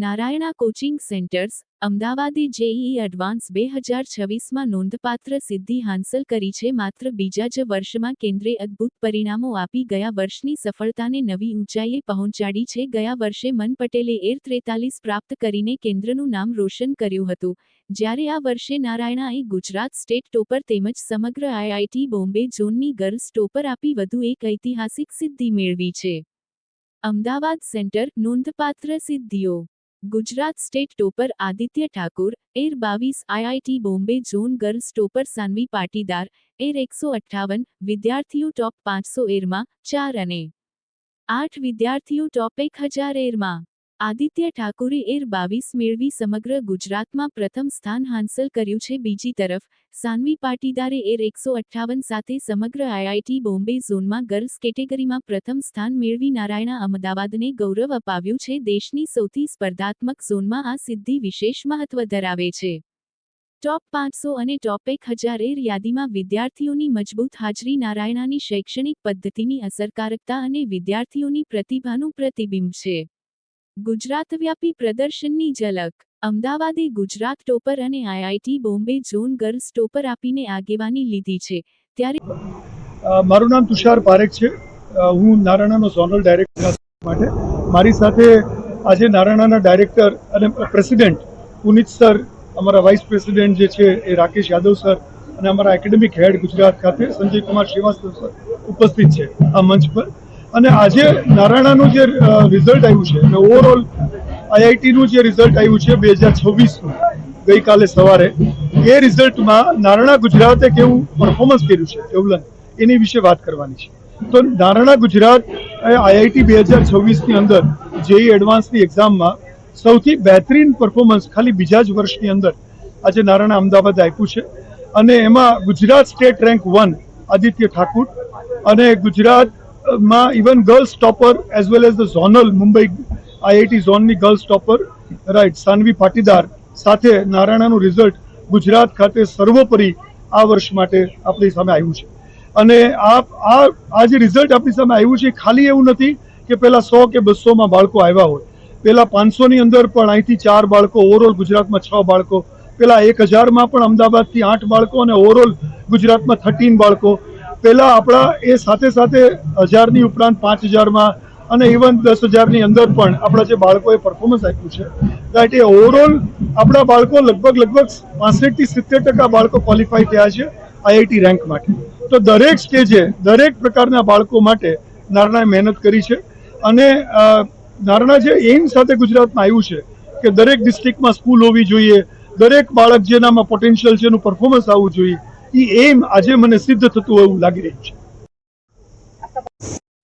Narayana coaching centres અમદાવાદે JEE advance 2026માં નોંધપાત્ર સિદ્ધિ હાંસલ કરી છે. માત્ર બીજા જ વર્ષમાં કેન્દ્રે અદ્ભુત પરિણામો આપી ગયા વર્ષની સફળતાને નવી ઊંચાઈએ પહોંચાડી છે. ગયા વર્ષે મન પટેલે એર 43 પ્રાપ્ત કરીને કેન્દ્રનું નામ રોશન કર્યું હતું, જ્યારે આ વર્ષે નારાયણાએ ગુજરાત સ્ટેટ ટોપર તેમજ સમગ્ર આઈઆઈટી બોમ્બે ઝોનની ગર્લ્સ ટોપર આપી વધુ એક ઐતિહાસિક સિદ્ધિ મેળવી છે. અમદાવાદ સેન્ટર નોંધપાત્ર સિદ્ધિઓ. Gujarat state topper Aditya Thakur, AIR 22 IIT Bombay zone girls topper Sanvi Patidar, AIR 158 વિદ્યાર્થીઓ ટોપ 500 એરમાં 4 અને 8 વિદ્યાર્થીઓ ટોપ 1000 એરમાં. આદિત્ય ઠાકુરે એર 22 મેળવી સમગ્ર ગુજરાતમાં પ્રથમ સ્થાન હાંસલ કર્યું છે. બીજી તરફ, સાન્વી પાટીદારે એર 158 સાથે સમગ્ર આઈઆઈટી બોમ્બે ઝોનમાં ગર્લ્સ કેટેગરીમાં પ્રથમ સ્થાન મેળવી નારાયણા અમદાવાદને ગૌરવ અપાવ્યું છે. દેશની સૌથી સ્પર્ધાત્મક ઝોનમાં આ સિદ્ધિ વિશેષ મહત્વ ધરાવે છે. ટોપ 500 અને ટોપ 1000 એર યાદીમાં વિદ્યાર્થીઓની મજબૂત હાજરી નારાયણાની શૈક્ષણિક પદ્ધતિની અસરકારકતા અને વિદ્યાર્થીઓની પ્રતિભાનું પ્રતિબિંબ છે. ગુજરાતવ્યાપી પ્રદર્શનની ઝલક. અમદાવાદે ગુજરાત ટોપર અને IIT Bombay zone girls topper આપીને આગેવાની લીધી છે, ત્યારે મારું નામ તુષાર પારેખ છે. હું નારાયણાનો ઝોનલ ડાયરેક્ટર માટે મારી સાથે આજે નારાયણાના ડાયરેક્ટર અને પ્રેસિડેન્ટ પુનિત સર, અમારા વાઇસ પ્રેસિડેન્ટ જે છે એ રાકેશ યાદવ સર અને અમારા એકેડેમિક હેડ ગુજરાત ખાતે સંજય કુમાર શ્રીવાસ્તવ સર ઉપસ્થિત છે આ મંચ પર. અને આજે નારાયણાનું જે રિઝલ્ટ આવ્યું છે અને ઓવરઓલ આઈઆઈટીનું જે રિઝલ્ટ આવ્યું છે 2026નું ગઈકાલે સવારે, એ રિઝલ્ટમાં નારાયણા ગુજરાતે કેવું પરફોર્મન્સ કર્યું છે ડેવલન, એની વિશે વાત કરવાની છે. તો નારાયણા ગુજરાત આઈઆઈટી 2026ની અંદર જેઈ એડવાન્સની એક્ઝામમાં સૌથી બહેતરીન પરફોર્મન્સ ખાલી બીજા જ વર્ષની અંદર આજે નારાયણા અમદાવાદ આપ્યું છે. અને એમાં ગુજરાત સ્ટેટ રેન્ક 1 આદિત્ય ઠાકુર અને ગુજરાતમાં even girls topper as well as the zonal Mumbai IIT ઝોનની ગર્લ્સ ટોપર રાઈટ સાન્વી પાટીદાર સાથે નારાયણાનું રિઝલ્ટ ગુજરાત ખાતે સર્વોપરી આ વર્ષ માટે આપણી સામે આવ્યું છે. અને આ જે રિઝલ્ટ આપણી સામે આવ્યું છે ખાલી એવું નથી કે પહેલા 100 કે 200માં બાળકો આવ્યા હોય, પહેલા 500ની અંદર પણ અહીંથી 4 બાળકો, ઓવરઓલ ગુજરાતમાં 6 બાળકો, પહેલા 1000માં પણ અમદાવાદથી 8 બાળકો અને ઓવરઓલ ગુજરાતમાં 13 બાળકો, પહેલા આપણા એ સાથે સાથે 1000ની ઉપરાંત 5000માં અને ઇવન 10,000ની અંદર પણ આપણા જે બાળકોએ પરફોર્મન્સ આપ્યું છે, રાઈટ, એ ઓવરઓલ આપણા બાળકો લગભગ 65થી 70% બાળકો ક્વોલિફાય થયા છે આઈઆઈટી રેન્ક માટે. તો દરેક સ્ટેજે દરેક પ્રકારના બાળકો માટે નારાયણાએ મહેનત કરી છે. અને નારાયણા જે એઇમ સાથે ગુજરાતમાં આવ્યું છે કે દરેક ડિસ્ટ્રિક્ટમાં સ્કૂલ હોવી જોઈએ, દરેક બાળક જેનામાં પોટેન્શિયલ છે એનું પરફોર્મન્સ આવવું જોઈએ, એ એમ આજે મને સિદ્ધ થતું એવું લાગી રહ્યું છે.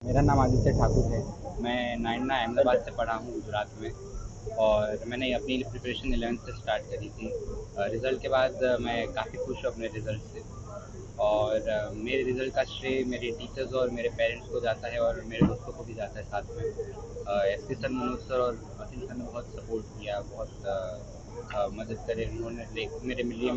मेरा नाम आदित्य ठाकुर है. मैं नारायणा अहमदाबाद से पढ़ा हूँ गुजरात में, और मैंने अपनी प्रिपरेशन 11th से स्टार्ट करी थी. रिज़ल्ट के बाद मैं काफ़ी खुश हूँ अपने रिज़ल्ट से, और मेरे रिज़ल्ट का श्रेय मेरे टीचर्स और मेरे पेरेंट्स को जाता है और मेरे दोस्तों को भी जाता है साथ में. एसपी सर, मनोज सर और अतिन सर ने बहुत सपोर्ट किया, बहुत मदद करे उन्होंने मेरे लिए